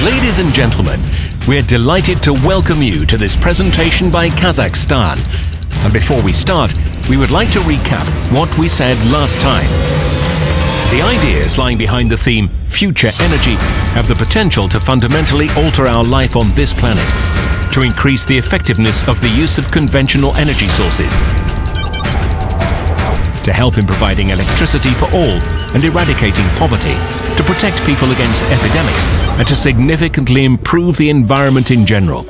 Ladies and gentlemen, we're delighted to welcome you to this presentation by Kazakhstan. And before we start, we would like to recap what we said last time. The ideas lying behind the theme Future Energy have the potential to fundamentally alter our life on this planet, to increase the effectiveness of the use of conventional energy sources, to help in providing electricity for all and eradicating poverty, to protect people against epidemics, and to significantly improve the environment in general.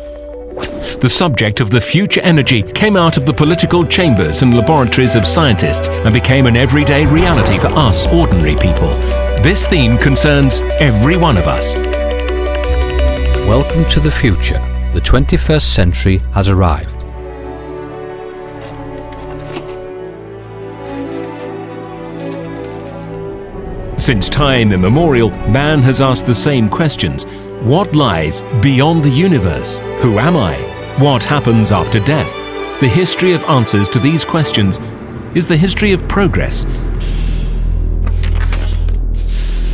The subject of the future energy came out of the political chambers and laboratories of scientists and became an everyday reality for us ordinary people. This theme concerns every one of us. Welcome to the future. The 21st century has arrived. Since time immemorial, man has asked the same questions. What lies beyond the universe? Who am I? What happens after death? The history of answers to these questions is the history of progress.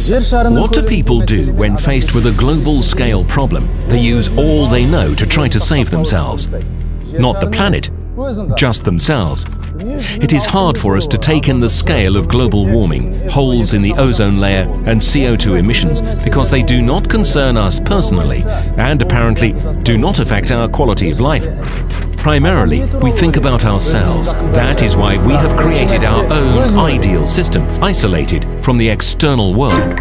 What do people do when faced with a global-scale problem? They use all they know to try to save themselves. Not the planet, just themselves. It is hard for us to take in the scale of global warming, holes in the ozone layer and CO2 emissions because they do not concern us personally and apparently do not affect our quality of life. Primarily, we think about ourselves. That is why we have created our own ideal system, isolated from the external world.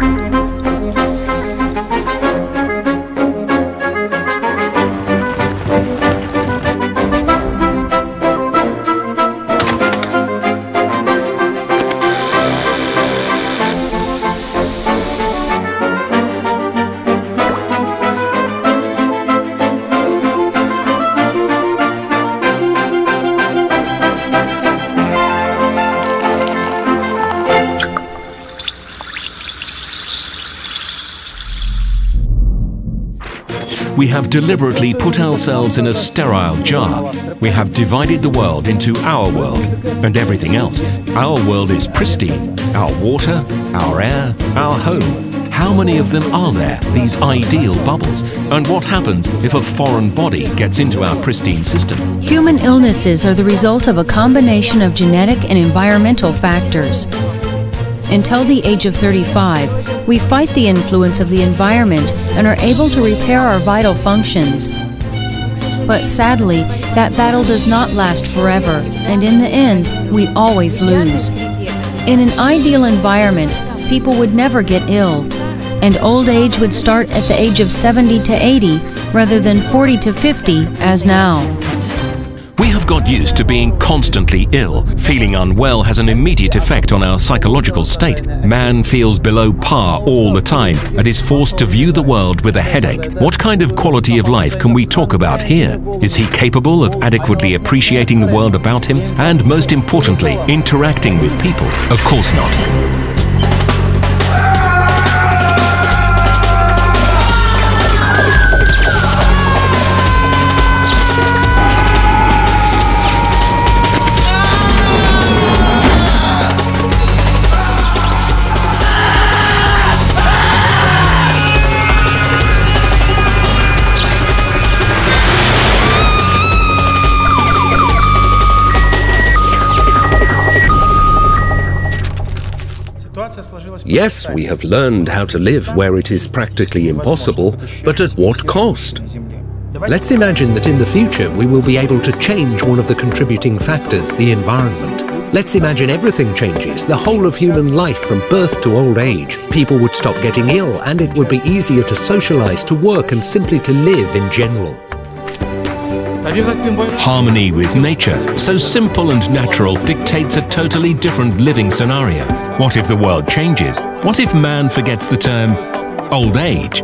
We have deliberately put ourselves in a sterile jar. We have divided the world into our world and everything else. Our world is pristine. Our water, our air, our home. How many of them are there, these ideal bubbles? And what happens if a foreign body gets into our pristine system? Human illnesses are the result of a combination of genetic and environmental factors. Until the age of 35, we fight the influence of the environment and are able to repair our vital functions. But sadly, that battle does not last forever, and in the end, we always lose. In an ideal environment, people would never get ill, and old age would start at the age of 70 to 80 rather than 40 to 50 as now. We have got used to being constantly ill. Feeling unwell has an immediate effect on our psychological state. Man feels below par all the time and is forced to view the world with a headache. What kind of quality of life can we talk about here? Is he capable of adequately appreciating the world about him and, most importantly, interacting with people? Of course not. Yes, we have learned how to live where it is practically impossible, but at what cost? Let's imagine that in the future we will be able to change one of the contributing factors, the environment. Let's imagine everything changes, the whole of human life from birth to old age. People would stop getting ill and it would be easier to socialize, to work and simply to live in general. Harmony with nature, so simple and natural, dictates a totally different living scenario. What if the world changes? What if man forgets the term old age?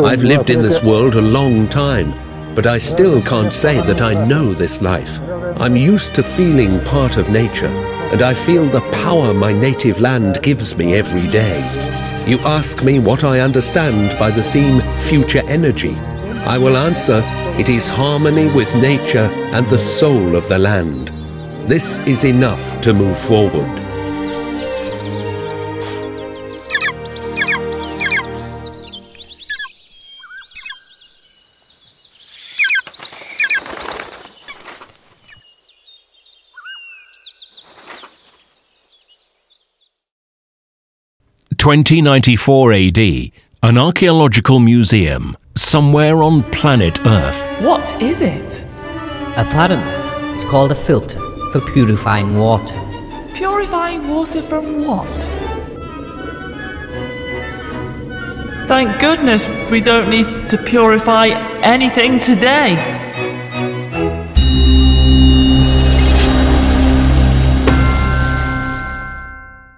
I've lived in this world a long time, but I still can't say that I know this life. I'm used to feeling part of nature, and I feel the power my native land gives me every day. You ask me what I understand by the theme Future Energy. I will answer, it is harmony with nature and the soul of the land. This is enough to move forward. 2094 AD, an archaeological museum somewhere on planet Earth. What is it? Apparently, it's called a filter for purifying water. Purifying water from what? Thank goodness we don't need to purify anything today.